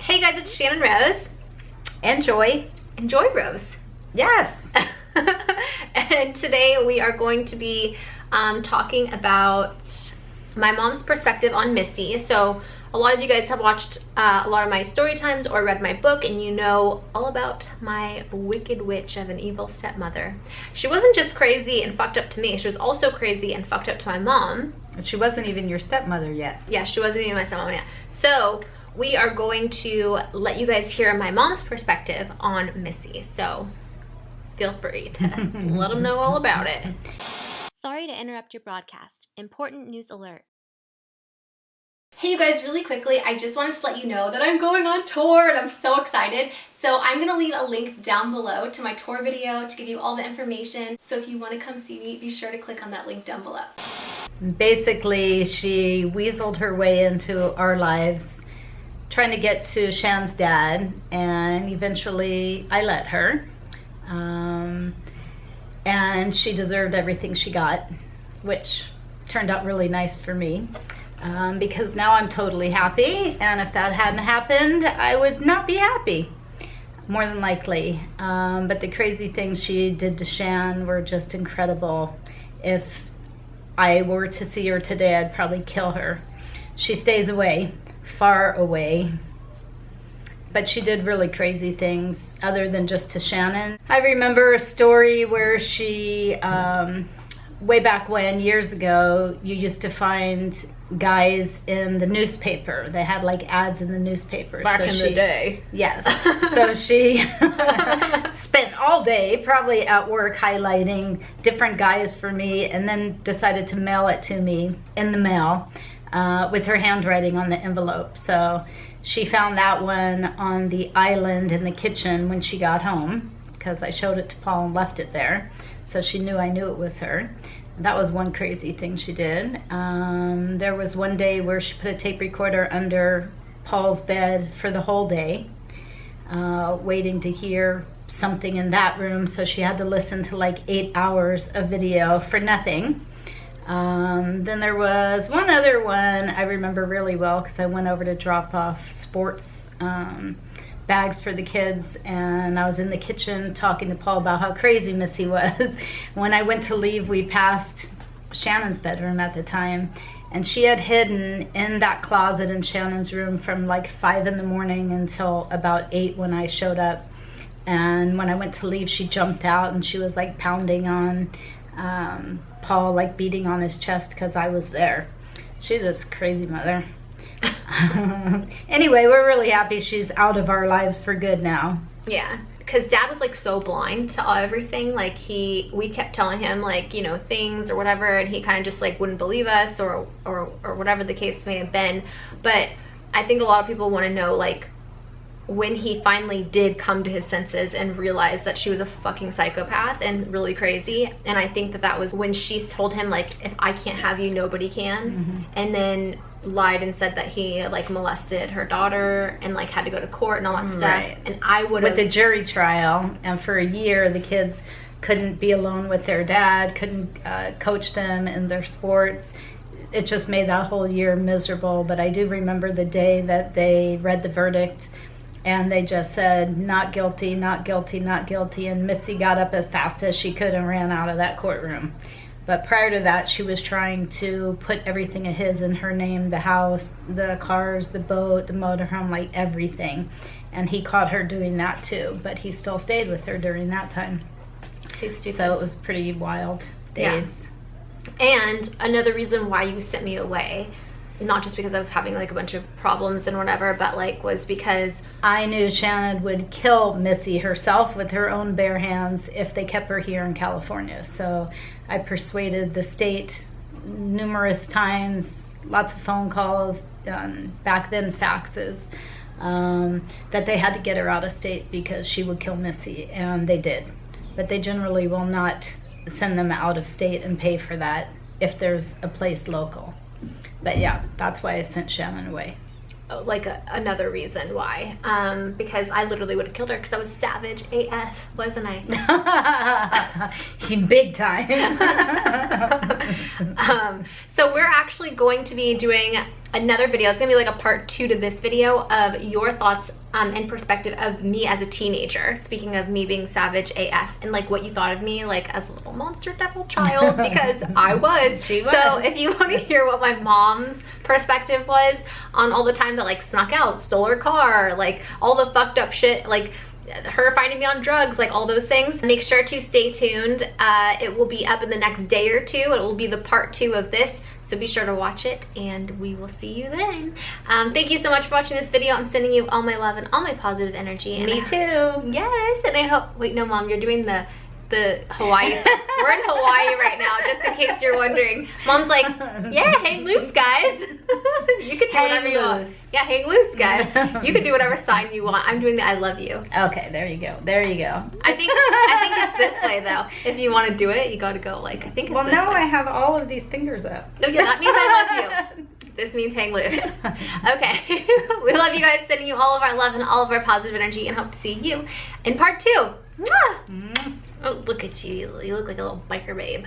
Hey guys, it's Channon Rose. And Joy. And Joy Rose. Yes. And today we are going to be talking about my mom's perspective on Missy. So a lot of you guys have watched a lot of my story times or read my book, and you know all about my wicked witch of an evil stepmother. She wasn't just crazy and fucked up to me, she was also crazy and fucked up to my mom. She wasn't even your stepmother yet. Yeah, she wasn't even my stepmom yet. So we are going to let you guys hear my mom's perspective on Missy. So feel free to let them know all about it. Sorry to interrupt your broadcast. Important news alert. Hey you guys, really quickly, I just wanted to let you know that I'm going on tour and I'm so excited. So I'm gonna leave a link down below to my tour video to give you all the information. So if you want to come see me, be sure to click on that link down below. Basically, she weaseled her way into our lives, trying to get to Shan's dad, and eventually I let her. And she deserved everything she got, which turned out really nice for me. Because now I'm totally happy, and if that hadn't happened, I would not be happy, more than likely. But the crazy things she did to Shan were just incredible. If I were to see her today, I'd probably kill her. She stays away, far away, but she did really crazy things other than just to Shannon. I remember a story where she, way back when, years ago, you used to find guys in the newspaper. They had like ads in the newspaper. Back in the day. Yes. So she spent all day probably at work highlighting different guys for me, and then decided to mail it to me in the mail with her handwriting on the envelope. So she found that one on the island in the kitchen when she got home, because I showed it to Paul and left it there. So she knew I knew it was her. That was one crazy thing she did. There was one day where she put a tape recorder under Paul's bed for the whole day, waiting to hear something in that room. So she had to listen to like 8 hours of video for nothing. Then there was one other one I remember really well, because I went over to drop off sports bags for the kids, and I was in the kitchen talking to Paul about how crazy Missy was. When I went to leave, we passed Shannon's bedroom at the time, and she had hidden in that closet in Shannon's room from like 5 in the morning until about 8 when I showed up. And when I went to leave, she jumped out and she was like pounding on Paul, like beating on his chest because I was there. She's just a crazy mother. Anyway, we're really happy she's out of our lives for good now. Yeah, because Dad was like so blind to everything. Like we kept telling him like, you know, things or whatever, and he kind of just like wouldn't believe us or whatever the case may have been. But I think a lot of people want to know like when he finally did come to his senses and realize that she was a fucking psychopath and really crazy. And I think that was when she told him like, if I can't have you, nobody can. Mm-hmm. And then lied and said that he like molested her daughter and like had to go to court and all that stuff. Right. And I would have, with the jury trial, and for a year the kids couldn't be alone with their dad, couldn't coach them in their sports. It just made that whole year miserable. But I do remember the day that they read the verdict, and they just said not guilty, not guilty, not guilty, and Missy got up as fast as she could and ran out of that courtroom. But prior to that, she was trying to put everything of his in her name, the house, the cars, the boat, the motorhome, like everything. And he caught her doing that too, but he still stayed with her during that time. Too stupid. So it was pretty wild days. Yeah. And another reason why you sent me away, not just because I was having like a bunch of problems and whatever, but like was because I knew Shannon would kill Missy herself with her own bare hands if they kept her here in California. So I persuaded the state numerous times, lots of phone calls, back then faxes, that they had to get her out of state because she would kill Missy, and they did. But they generally will not send them out of state and pay for that if there's a place local. But yeah, that's why I sent Shannon away. Like another reason why, because I literally would have killed her because I was savage AF, wasn't I? Big time. So we're actually going to be doing another video. It's gonna be like a part 2 to this video of your thoughts and perspective of me as a teenager. Speaking of me being savage AF, and like what you thought of me like as a little monster devil child, because I was. She was. So if you want to hear what my mom's perspective was on all the time that like snuck out, stole her car, like all the fucked up shit, like her finding me on drugs, like all those things, make sure to stay tuned. It will be up in the next day or 2. It will be the part 2 of this. So be sure to watch it, and we will see you then. Thank you so much for watching this video. I'm sending you all my love and all my positive energy. And Me too. Yes, and I hope, wait, no, Mom, you're doing the Hawaii stuff. We're in Hawaii right now, just in case you're wondering. Mom's like, yeah, hang loose, guys. You can do whatever you want. Yeah, hang loose, guys. You can do whatever sign you want. I'm doing the I love you. Okay, there you go. There you go. I think it's this way though. If you want to do it, you got to go like, I think it's well, this now way. I have all of these fingers up. Oh yeah, that means I love you. This means hang loose. Okay. We love you guys, sending you all of our love and all of our positive energy, and hope to see you in part 2. Mwah! Oh, look at you. You look like a little biker babe.